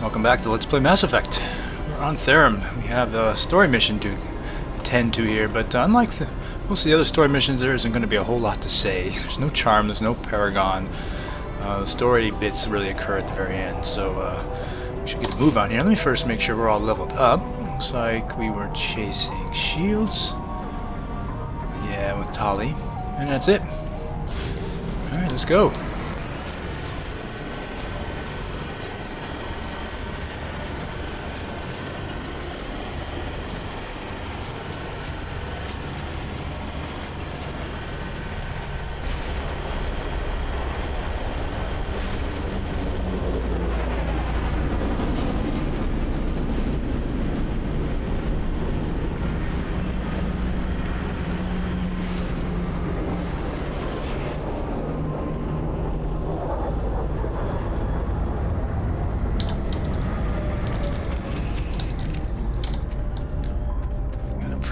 Welcome back to Let's Play Mass Effect. We're on Therum. We have a story mission to attend to here, but unlike most of the other story missions, there isn't going to be a whole lot to say. There's no charm, there's no paragon. The story bits really occur at the very end, so we should get a move on here. Let me first make sure we're all leveled up. Looks like we were chasing shields. Yeah, with Tali. And that's it. Alright, let's go.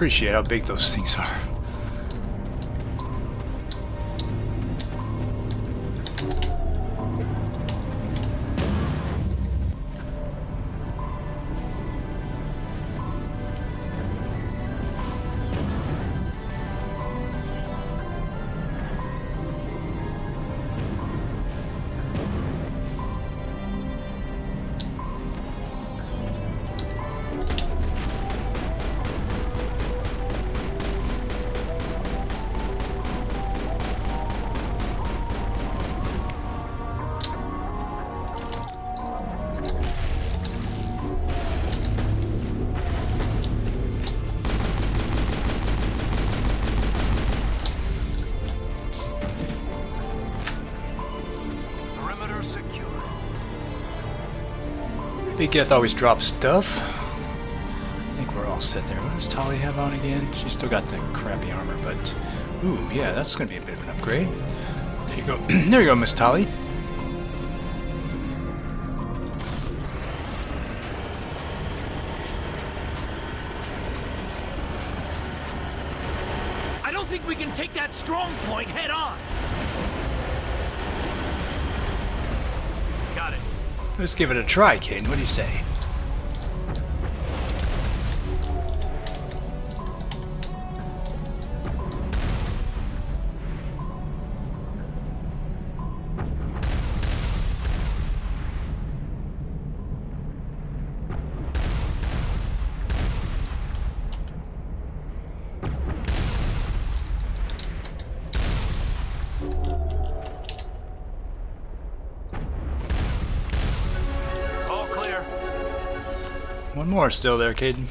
Appreciate how big those things are. Big Geth always drops stuff. I think we're all set there. What does Tali have on again? She's still got the crappy armor, but... Ooh, yeah, that's going to be a bit of an upgrade. There you go. There you go, Miss Tali. I don't think we can take that strong point head on. Got it. Let's give it a try, Caden. What do you say? One more still there, Caden.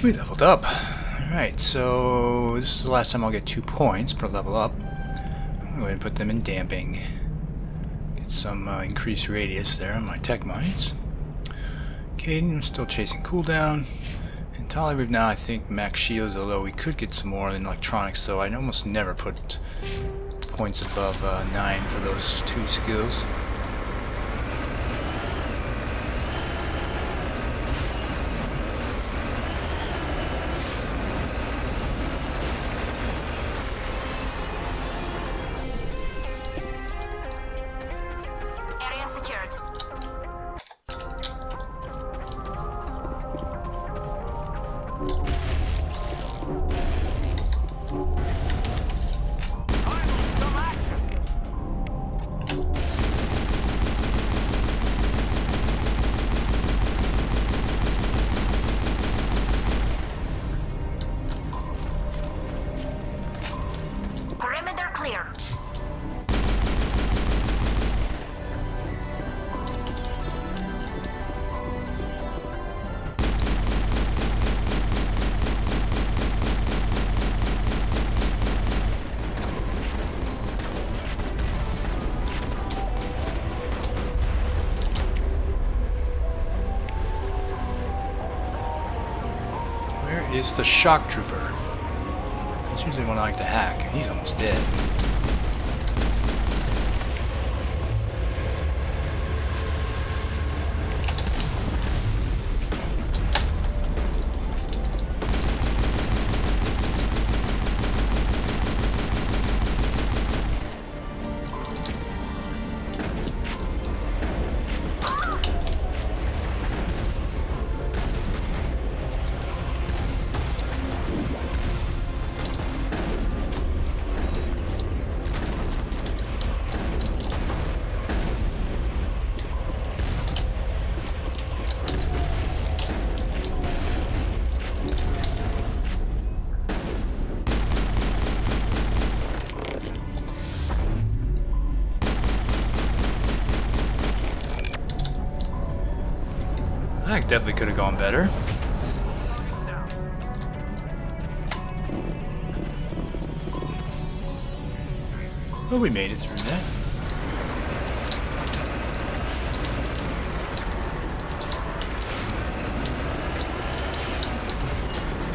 We leveled up. Alright, so this is the last time I'll get 2 points per level up. I'm going to go ahead and put them in damping. Some increased radius there on my tech mines. Caden, I'm still chasing cooldown. And Tali, we've now, I think, max shields, although we could get some more in electronics, so I almost never put points above 9 for those 2 skills. Is the shock trooper. That's usually one I like to hack. He's almost dead. That definitely could have gone better. But we made it through that.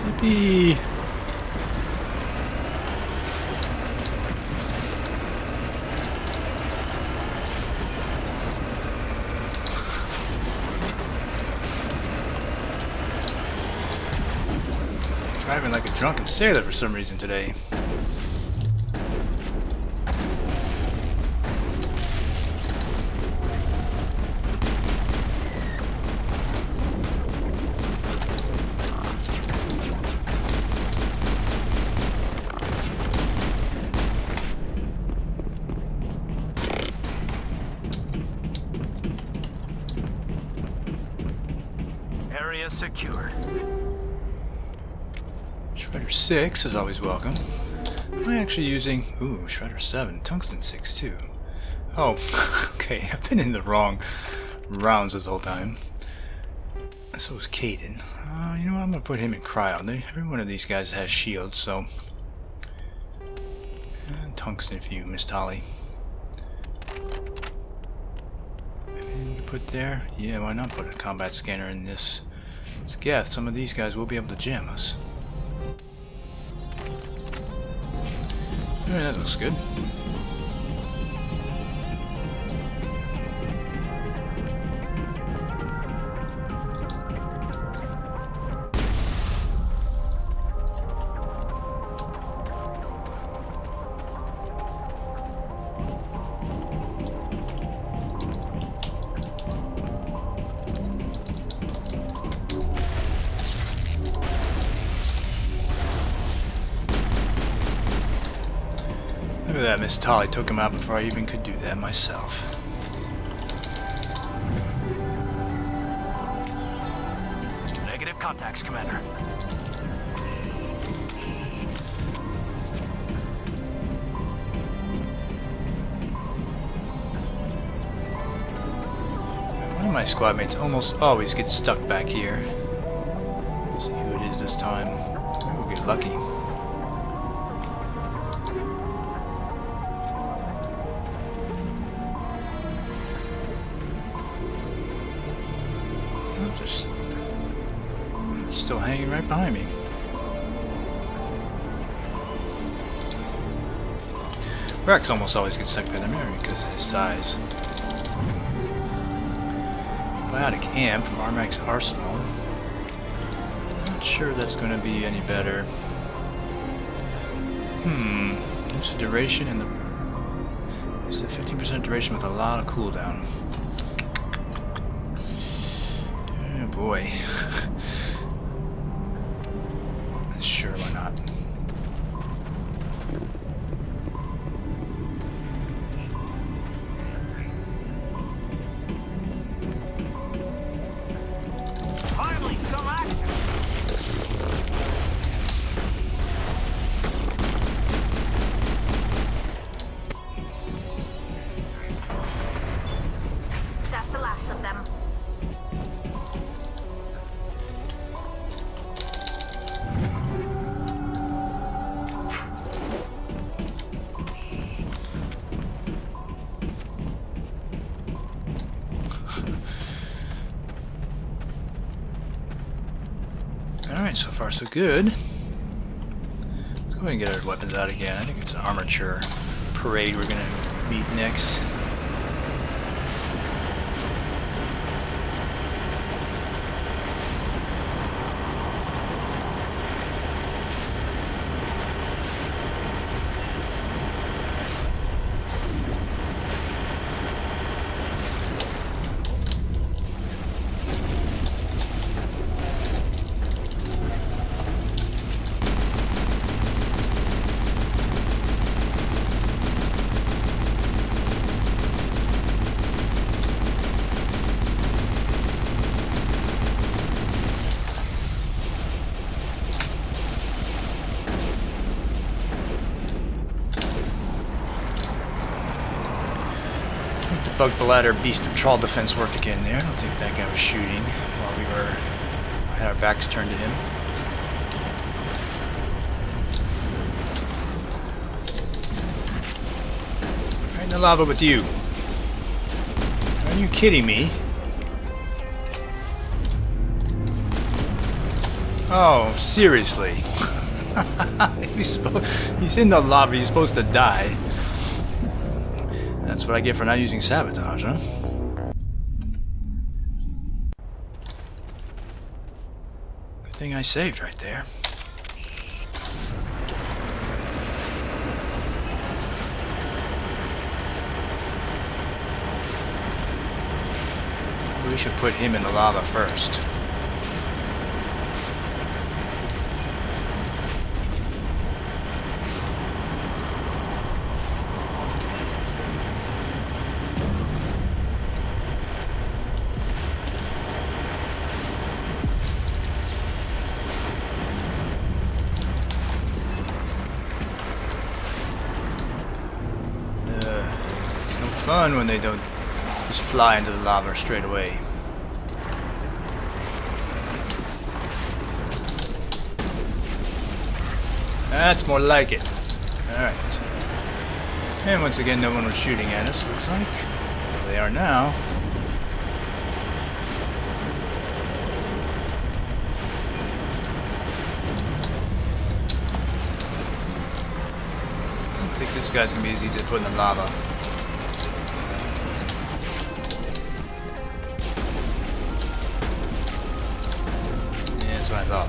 Yippee! Driving like a drunken sailor for some reason today. Area secured. Shredder 6 is always welcome. Am I actually using... Ooh, Shredder 7. Tungsten 6 too. Oh, okay. I've been in the wrong rounds this whole time. So is Caden. You know what? I'm going to put him in cryo. Every one of these guys has shields, so... And tungsten for you, Miss Tolly. And you put there? Yeah, why not put a combat scanner in this? Let's guess some of these guys will be able to jam us. Yeah, that looks good. Look at that, Miss Tolly took him out before I even could do that myself. Negative contacts, Commander. One of my squad mates almost always gets stuck back here. Let's see who it is this time. We'll get lucky. Just still hanging right behind me. Rex almost always gets stuck by the mirror because of his size. Biotic amp from Armac's arsenal. Not sure that's going to be any better. Use the duration and the use the 15% duration with a lot of cooldown. Oh boy. Sure, why not? Finally, some action. That's the last of them. Alright, so far so good. Let's go ahead and get our weapons out again. I think it's an armature parade we're gonna meet next. Bug Bladder Beast of Troll defense worked again there. I don't think that guy was shooting while I had our backs turned to him. Right in the lava with you. Are you kidding me? Oh, seriously. He's in the lava, he's supposed to die. That's what I get for not using sabotage, huh? Good thing I saved right there. We should put him in the lava first. It's no fun when they don't just fly into the lava straight away. That's more like it. Alright. And once again, no one was shooting at us, looks like. Well, they are now. I don't think this guy's gonna be as easy to put in the lava. Yeah, that's what I thought.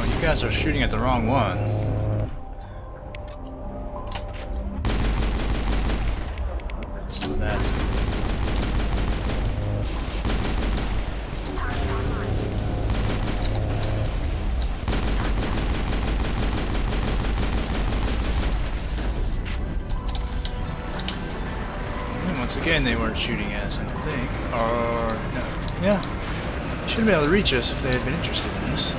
You guys are shooting at the wrong one. So that. And once again, they weren't shooting at us, I don't think. Or no. Yeah. They should have been able to reach us if they had been interested in us.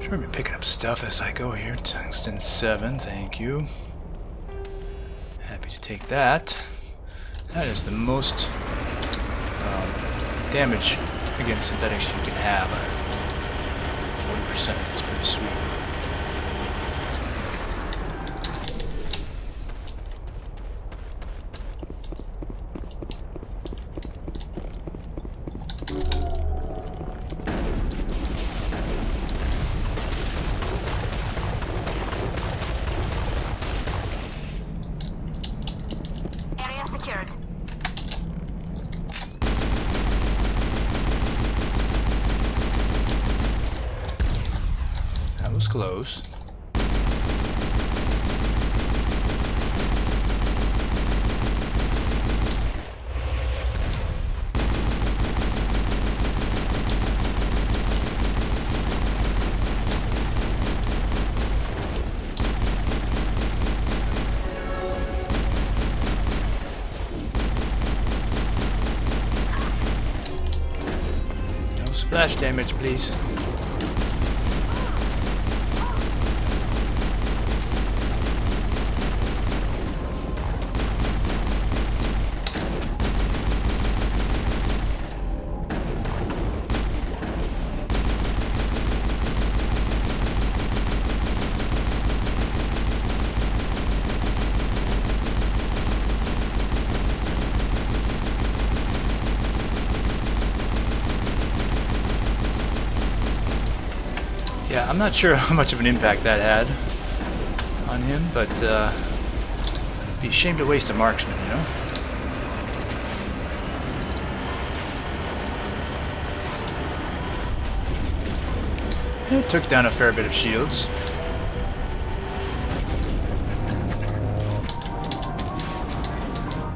Sure, I'll be picking up stuff as I go here. Tungsten 7, thank you. Happy to take that. That is the most damage against synthetics you can have. 40%, that's pretty sweet. Area secured. That was close. Splash damage, please. Yeah, I'm not sure how much of an impact that had on him, but be a shame to waste a marksman, you know? It took down a fair bit of shields.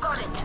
Got it.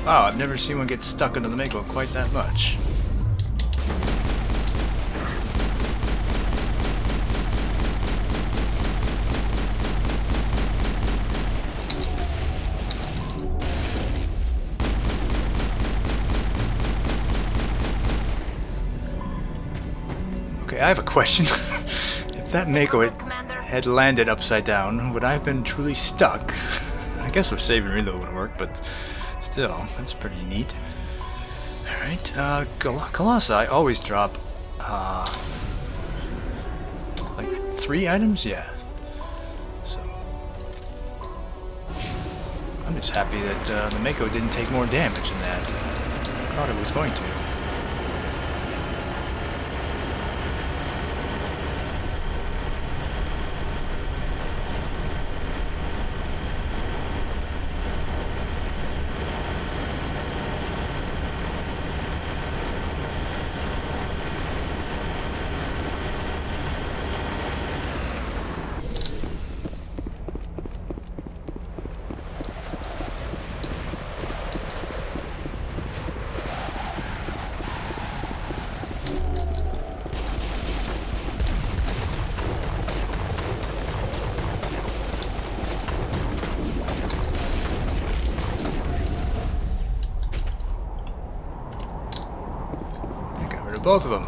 Wow, I've never seen one get stuck into the Mako quite that much. Okay, I have a question. If that Mako had landed upside down, would I have been truly stuck? I guess a save and reload would work, but still, that's pretty neat. Alright, Colossi always drop, like 3 items? Yeah. So, I'm just happy that the Mako didn't take more damage than that. I thought it was going to. Both of them.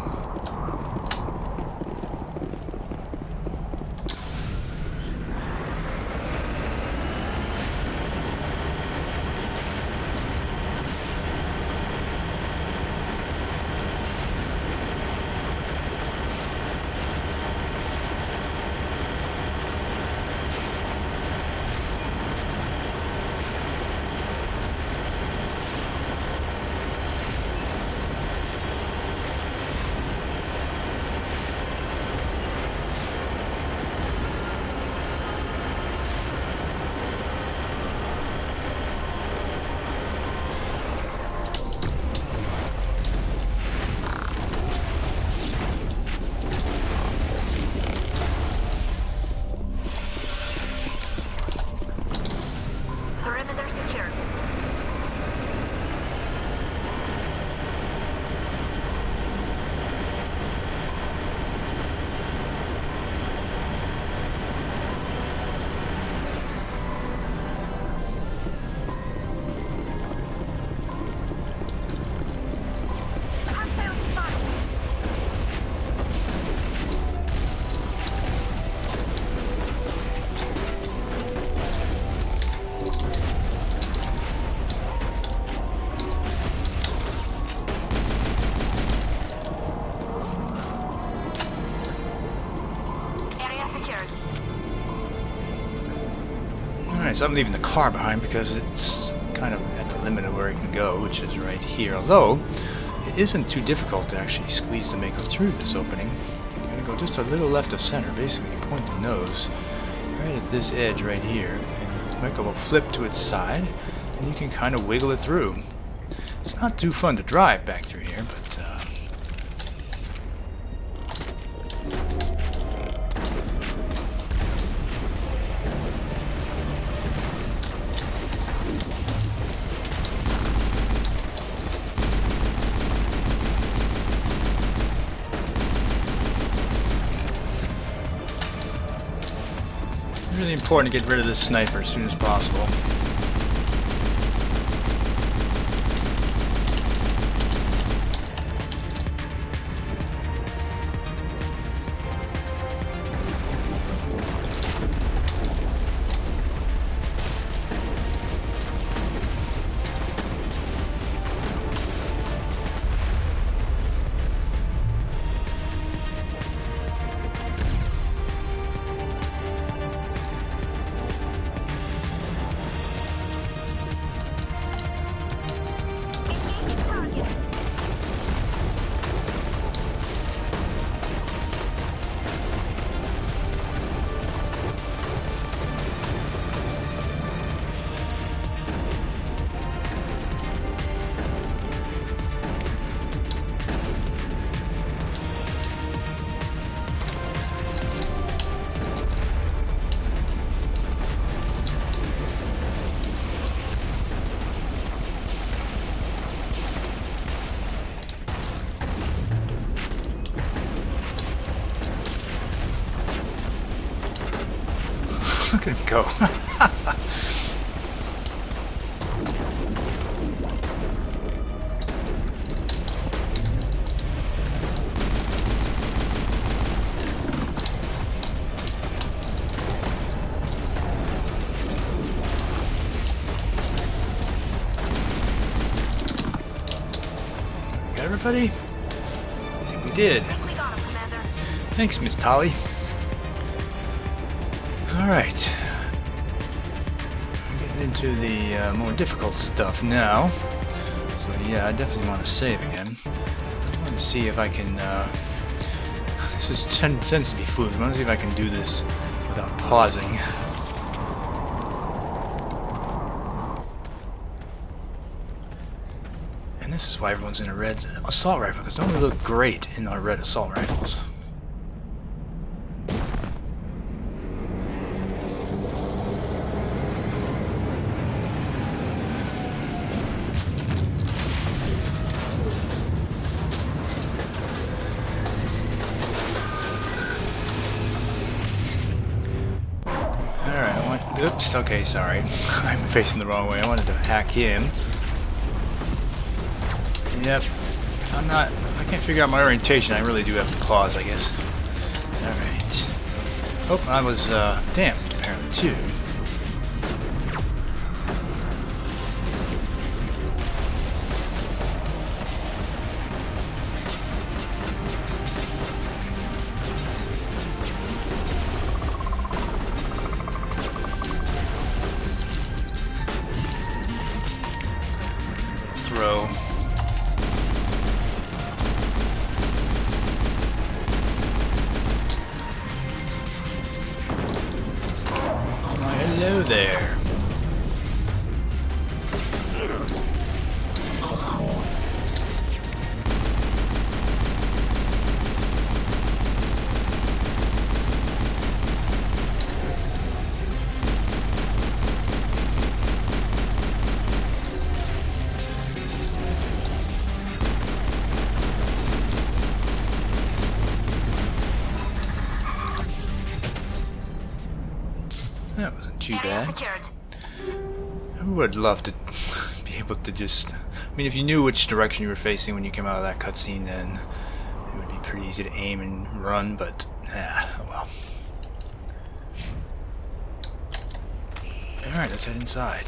Alright, so I'm leaving the car behind because it's kind of at the limit of where it can go, which is right here. Although, it isn't too difficult to actually squeeze the Mako through this opening. I'm going to go just a little left of center, basically point the nose right at this edge right here. And the Mako will flip to its side, and you can kind of wiggle it through. It's not too fun to drive back through here, but really important to get rid of this sniper as soon as possible. Look at him go. Got everybody? I think we did. We got him, Commander. Thanks, Miss Tolly. Alright. We're getting into the more difficult stuff now. So yeah, I definitely want to save again. I want to see if I can, this tends to be foolish. I want to see if I can do this without pausing. And this is why everyone's in a red assault rifle, because they only look great in our red assault rifles. Oops, okay, sorry. I'm facing the wrong way. I wanted to hack him. Yep. If I can't figure out my orientation, I really do have to pause, I guess. Alright. Oh, I was, damped, apparently, too. Throw. Why, hello there. That wasn't too Area bad. secured. I would love to be able to just... I mean, if you knew which direction you were facing when you came out of that cutscene, then it would be pretty easy to aim and run, but... oh well. Alright, let's head inside.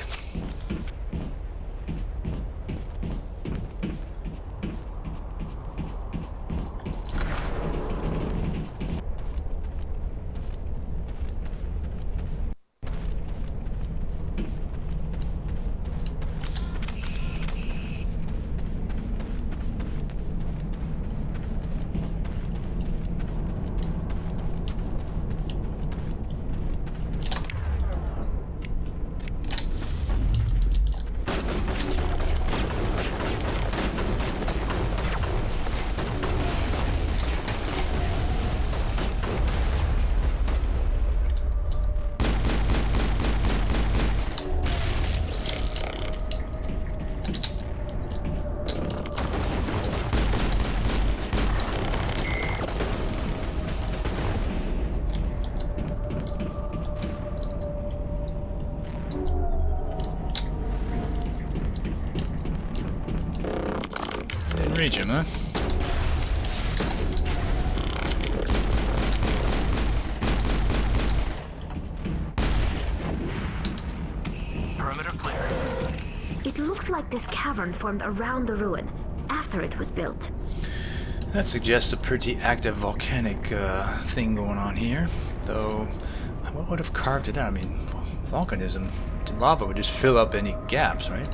reach him, huh? Perimeter clear. It looks like this cavern formed around the ruin after it was built. That suggests a pretty active volcanic thing going on here. Though, what would have carved it out? I mean, volcanism, lava would just fill up any gaps, right?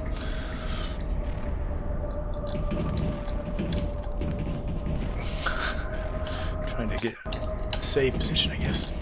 Trying to get a safe position, I guess.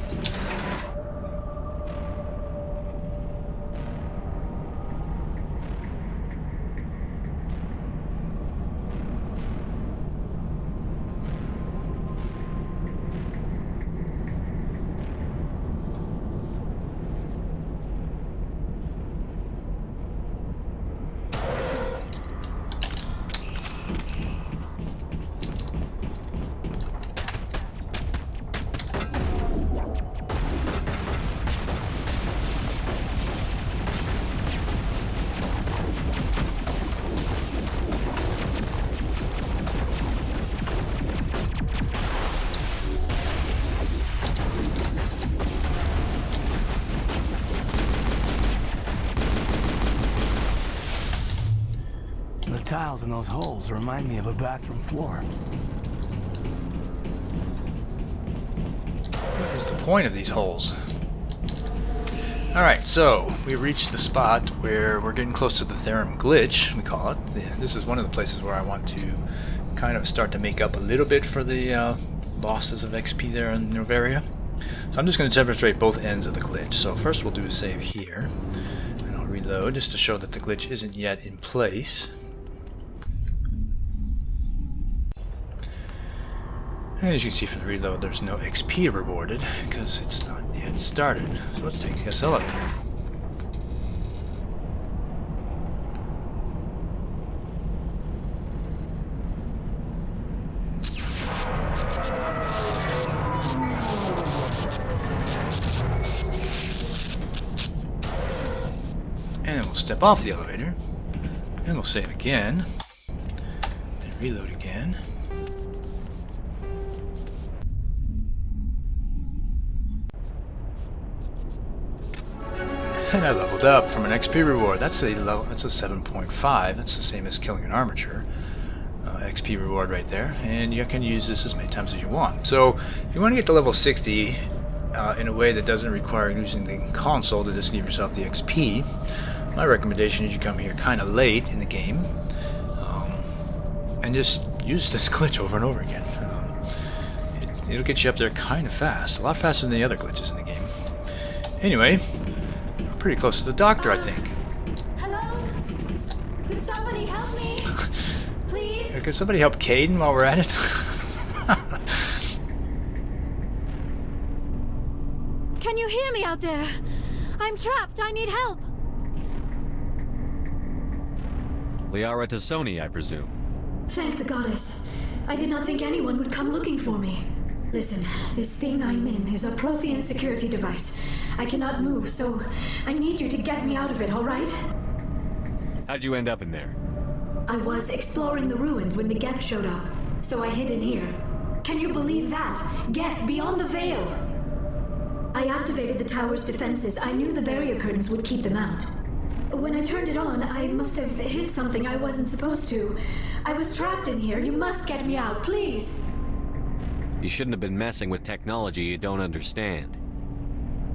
The tiles in those holes remind me of a bathroom floor. What is the point of these holes? Alright, so we reached the spot where we're getting close to the Therum glitch, we call it. This is one of the places where I want to kind of start to make up a little bit for the losses of XP there in Novaria. So I'm just going to demonstrate both ends of the glitch. So first we'll do a save here, and I'll reload just to show that the glitch isn't yet in place. And as you can see from the reload, there's no XP rewarded because it's not yet started. So let's take this elevator. And then we'll step off the elevator, and we'll save again, and reload again. And I leveled up from an XP reward. That's a level. That's a 7.5. That's the same as killing an armature. XP reward right there, and you can use this as many times as you want. So, if you want to get to level 60 in a way that doesn't require using the console to just give yourself the XP, my recommendation is you come here kind of late in the game, and just use this glitch over and over again. It'll get you up there kind of fast, a lot faster than the other glitches in the game. Anyway. Pretty close to the doctor, I think. Hello? Could somebody help me? Please? Could somebody help Caden while we're at it? Can you hear me out there? I'm trapped. I need help. Liara to Sony, I presume. Thank the goddess. I did not think anyone would come looking for me. Listen, this thing I'm in is a Prothean security device. I cannot move, so I need you to get me out of it, all right? How'd you end up in there? I was exploring the ruins when the Geth showed up, so I hid in here. Can you believe that? Geth beyond the veil! I activated the tower's defenses. I knew the barrier curtains would keep them out. When I turned it on, I must have hit something I wasn't supposed to. I was trapped in here. You must get me out, please! You shouldn't have been messing with technology you don't understand.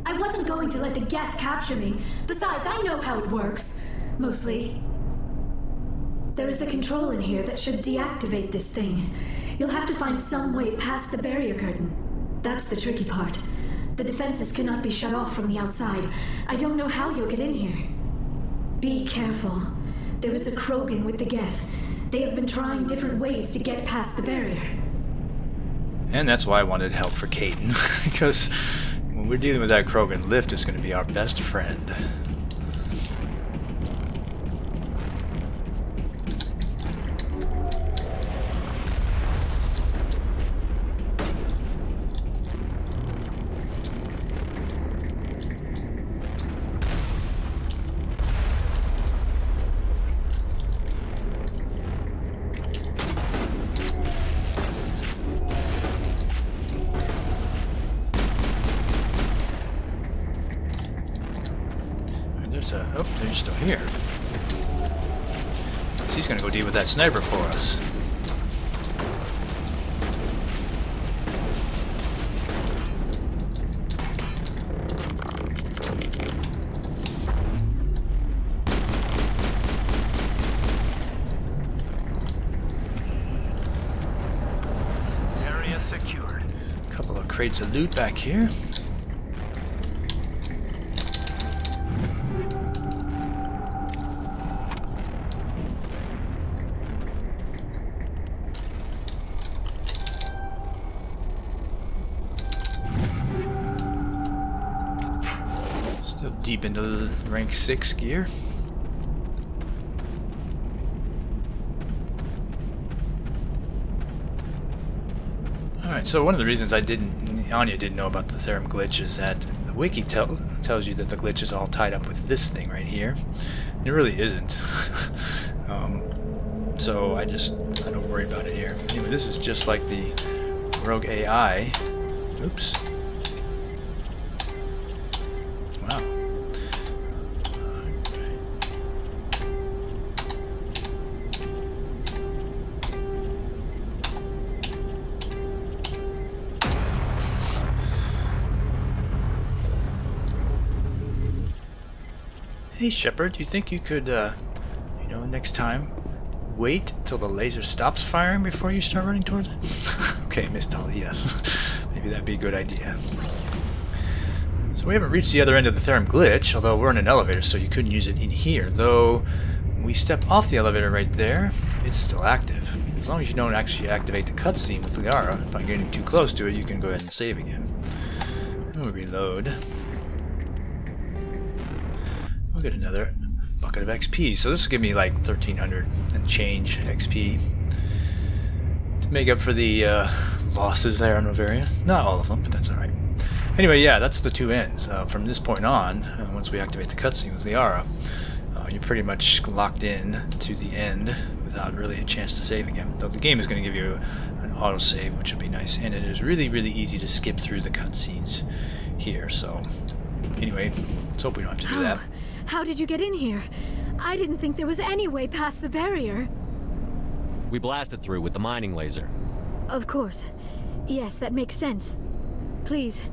I wasn't going to let the Geth capture me. Besides, I know how it works. Mostly. There is a control in here that should deactivate this thing. You'll have to find some way past the barrier curtain. That's the tricky part. The defenses cannot be shut off from the outside. I don't know how you'll get in here. Be careful. There is a Krogan with the Geth. They have been trying different ways to get past the barrier. And that's why I wanted help for Caden, because when we're dealing with that Krogan, Lift is going to be our best friend. here. So he's gonna go deal with that sniper for us. Area secured. Couple of crates of loot back here. Still deep into rank 6 gear. Alright, so one of the reasons Anya didn't know about the Therum glitch is that the wiki tells you that the glitch is all tied up with this thing right here. And it really isn't. So I don't worry about it here. Anyway, this is just like the rogue AI. Oops. Wow. Hey Shepard, do you think you could, next time, wait till the laser stops firing before you start running towards it? Okay, Miss Tully, yes. Maybe that'd be a good idea. So we haven't reached the other end of the Therum glitch, although we're in an elevator, so you couldn't use it in here. Though, when we step off the elevator right there, it's still active. As long as you don't actually activate the cutscene with Liara, by getting too close to it, you can go ahead and save again. We'll reload. We'll get another bucket of XP. So this will give me like 1,300 and change XP to make up for the losses there on Bavaria. Not all of them, but that's alright. Anyway, yeah, that's the two ends. From this point on, once we activate the cutscene with Liara, you're pretty much locked in to the end without really a chance to save again. Though the game is going to give you an autosave, which will be nice. And it is really, really easy to skip through the cutscenes here. So, anyway, let's hope we don't have to do that. How did you get in here? I didn't think there was any way past the barrier. We blasted through with the mining laser. Of course. Yes, that makes sense. Please,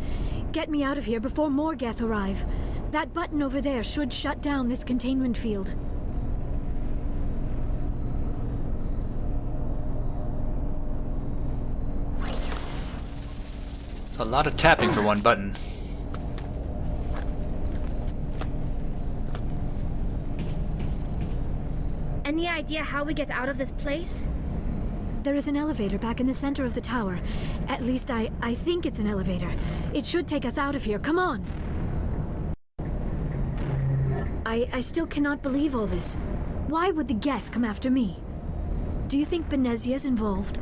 get me out of here before more Geth arrive. That button over there should shut down this containment field. It's a lot of tapping for one button. Any idea how we get out of this place? There is an elevator back in the center of the tower. At least I think it's an elevator. It should take us out of here. Come on! I still cannot believe all this. Why would the Geth come after me? Do you think Benezia's involved?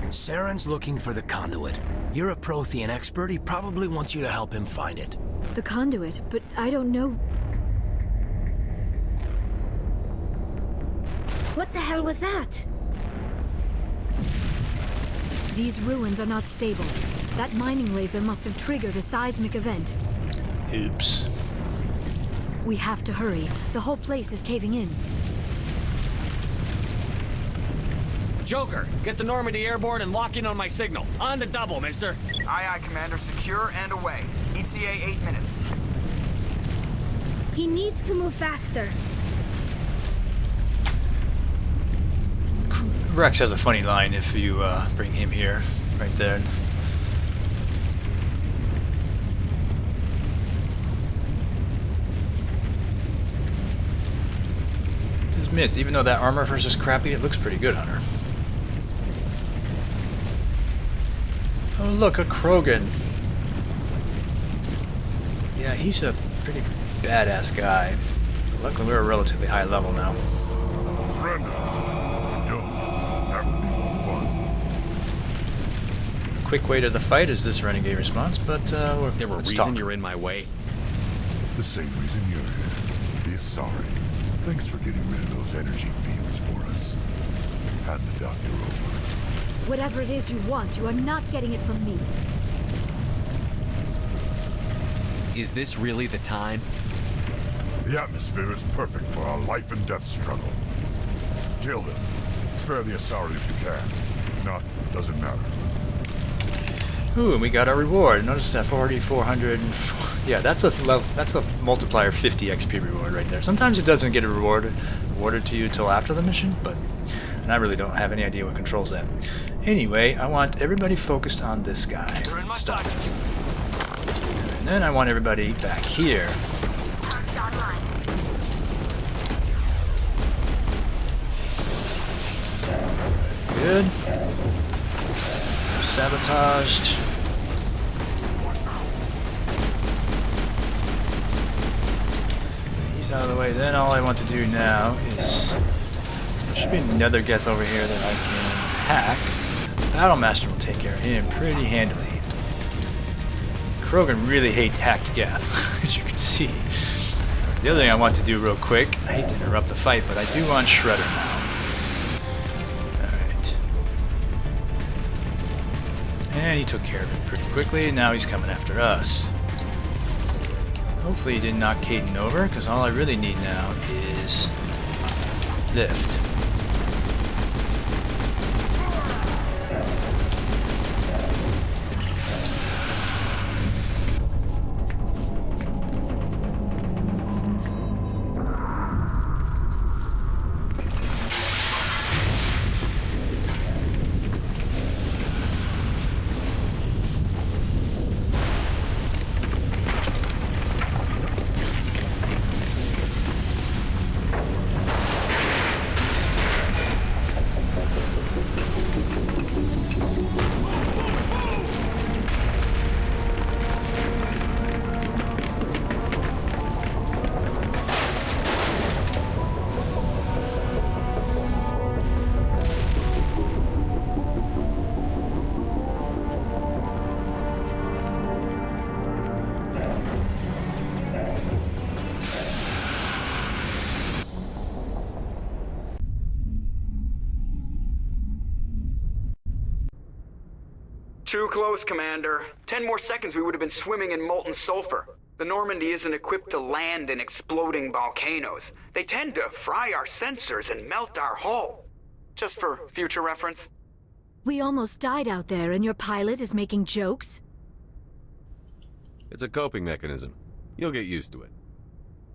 Saren's looking for the conduit. You're a Prothean expert. He probably wants you to help him find it. The conduit, but I don't know. What the hell was that? These ruins are not stable. That mining laser must have triggered a seismic event. Oops. We have to hurry. The whole place is caving in. Joker, get the Normandy airborne and lock in on my signal. On the double, mister. Aye, aye, Commander. Secure and away. ETA 8 minutes. He needs to move faster. Rex has a funny line if you bring him here, right there. Admit, even though that armor versus crappy, it looks pretty good on her. Oh look, a Krogan. Yeah, he's a pretty badass guy. But luckily we're a relatively high level now. Surrender. You don't. That would be more fun. A quick way to the fight is this renegade response, but There were let's reason talk. you're in my way. The same reason you're here. Be sorry. Thanks for getting rid of those energy fields for us. Hand the doctor over. Whatever it is you want, you are not getting it from me. Is this really the time? The atmosphere is perfect for our life and death struggle. Kill him. Spare the Asari if you can. If not, doesn't matter. Ooh, and we got our reward. Notice that 400. Yeah, that's a multiplier 50 XP reward right there. Sometimes it doesn't get awarded to you until after the mission, but and I really don't have any idea what controls that. Anyway, I want everybody focused on this guy. Stop. And then I want everybody back here. Good. Sabotaged. He's out of the way. Then all I want to do now is... There should be another Geth over here that I can hack. Battlemaster will take care of him pretty handily. Krogan really hate hacked Geth, as you can see. The other thing I want to do real quick, I hate to interrupt the fight, but I do want Shredder now. And he took care of it pretty quickly. Now he's coming after us. Hopefully he didn't knock Caden over, because all I really need now is lift. Too close, Commander. 10 more seconds we would have been swimming in molten sulfur. The Normandy isn't equipped to land in exploding volcanoes. They tend to fry our sensors and melt our hull. Just for future reference. We almost died out there and your pilot is making jokes? It's a coping mechanism. You'll get used to it.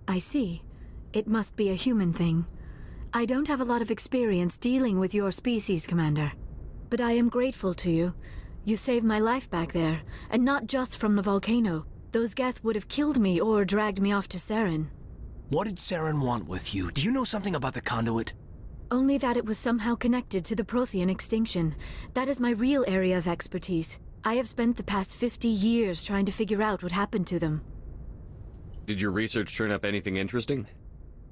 I see. It must be a human thing. I don't have a lot of experience dealing with your species, Commander. But I am grateful to you. You saved my life back there, and not just from the volcano. Those Geth would have killed me or dragged me off to Saren. What did Saren want with you? Do you know something about the conduit? Only that it was somehow connected to the Prothean extinction. That is my real area of expertise. I have spent the past 50 years trying to figure out what happened to them. Did your research turn up anything interesting?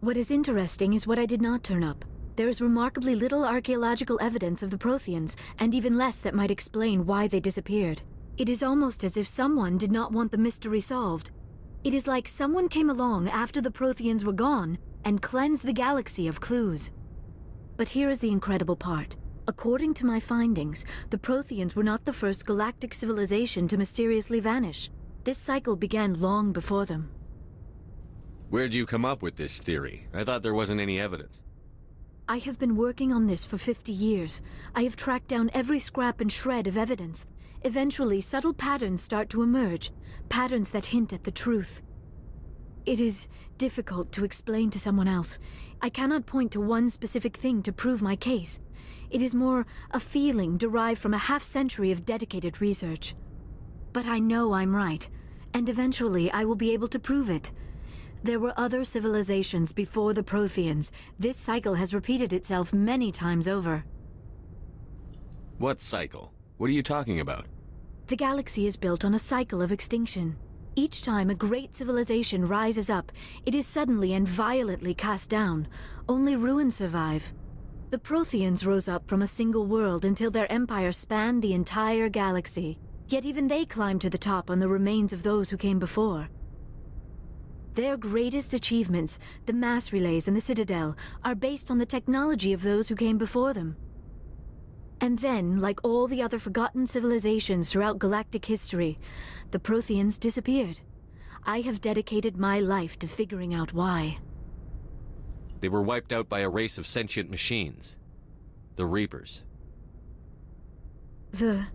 What is interesting is what I did not turn up. There is remarkably little archaeological evidence of the Protheans, and even less that might explain why they disappeared. It is almost as if someone did not want the mystery solved. It is like someone came along after the Protheans were gone and cleansed the galaxy of clues. But here is the incredible part. According to my findings, the Protheans were not the first galactic civilization to mysteriously vanish. This cycle began long before them. Where'd you come up with this theory? I thought there wasn't any evidence. I have been working on this for 50 years. I have tracked down every scrap and shred of evidence. Eventually, subtle patterns start to emerge, patterns that hint at the truth. It is difficult to explain to someone else. I cannot point to one specific thing to prove my case. It is more a feeling derived from a half-century of dedicated research. But I know I'm right, and eventually I will be able to prove it. There were other civilizations before the Protheans. This cycle has repeated itself many times over. What cycle? What are you talking about? The galaxy is built on a cycle of extinction. Each time a great civilization rises up, it is suddenly and violently cast down. Only ruins survive. The Protheans rose up from a single world until their empire spanned the entire galaxy. Yet even they climbed to the top on the remains of those who came before. Their greatest achievements, the mass relays and the Citadel, are based on the technology of those who came before them. And then, like all the other forgotten civilizations throughout galactic history, the Protheans disappeared. I have dedicated my life to figuring out why. They were wiped out by a race of sentient machines. The Reapers. The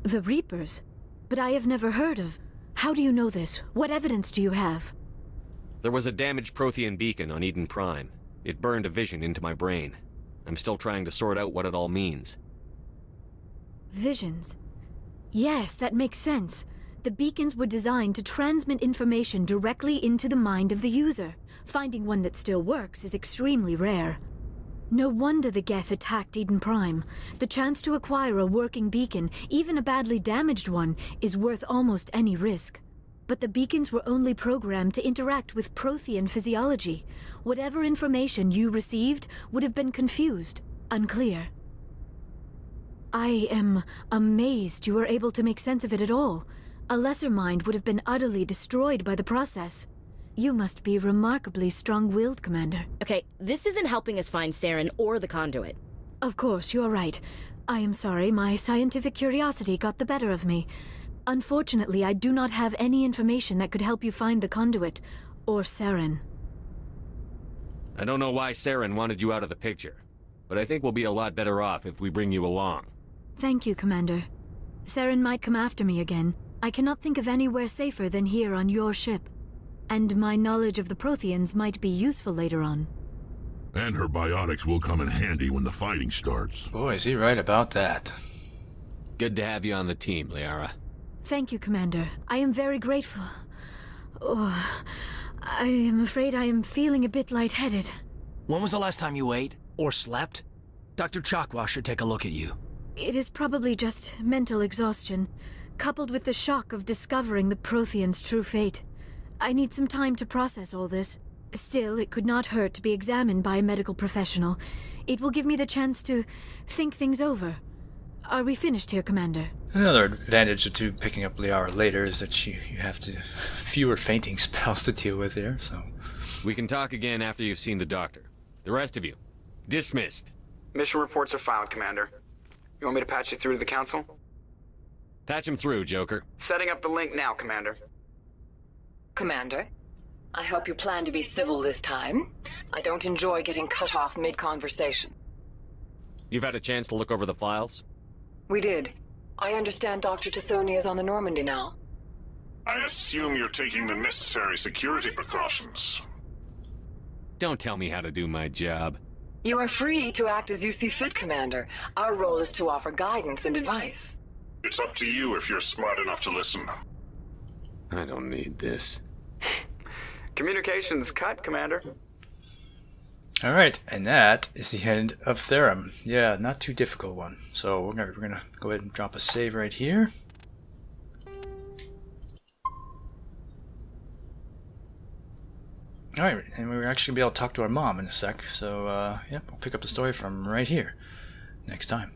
Reapers? But I have never heard of... How do you know this? What evidence do you have? There was a damaged Prothean beacon on Eden Prime. It burned a vision into my brain. I'm still trying to sort out what it all means. Visions? Yes, that makes sense. The beacons were designed to transmit information directly into the mind of the user. Finding one that still works is extremely rare. No wonder the Geth attacked Eden Prime. The chance to acquire a working beacon, even a badly damaged one, is worth almost any risk. But the beacons were only programmed to interact with Prothean physiology. Whatever information you received would have been confused, unclear. I am amazed you were able to make sense of it at all. A lesser mind would have been utterly destroyed by the process. You must be remarkably strong-willed, Commander. Okay, this isn't helping us find Saren or the conduit. Of course, you are right. I am sorry, my scientific curiosity got the better of me. Unfortunately, I do not have any information that could help you find the conduit, or Saren. I don't know why Saren wanted you out of the picture, but I think we'll be a lot better off if we bring you along. Thank you, Commander. Saren might come after me again. I cannot think of anywhere safer than here on your ship. And my knowledge of the Protheans might be useful later on. And her biotics will come in handy when the fighting starts. Boy, is he right about that. Good to have you on the team, Liara. Thank you, Commander. I am very grateful. Oh, I am afraid I am feeling a bit lightheaded. When was the last time you ate? Or slept? Dr. Chakwa should take a look at you. It is probably just mental exhaustion, coupled with the shock of discovering the Protheans' true fate. I need some time to process all this. Still, it could not hurt to be examined by a medical professional. It will give me the chance to think things over. Are we finished here, Commander? Another advantage to picking up Liara later is that you have fewer fainting spells to deal with here, so... We can talk again after you've seen the doctor. The rest of you, dismissed. Mission reports are filed, Commander. You want me to patch you through to the Council? Patch him through, Joker. Setting up the link now, Commander. Commander, I hope you plan to be civil this time. I don't enjoy getting cut off mid-conversation. You've had a chance to look over the files? We did. I understand Dr. Tassoni is on the Normandy now. I assume you're taking the necessary security precautions. Don't tell me how to do my job. You are free to act as you see fit, Commander. Our role is to offer guidance and advice. It's up to you if you're smart enough to listen. I don't need this. Communications cut, Commander. Alright, and that is the end of Therum. Yeah, not too difficult one. So we're gonna go ahead and drop a save right here. Alright, and we're actually gonna be able to talk to our mom in a sec. So, yep, we'll pick up the story from right here next time.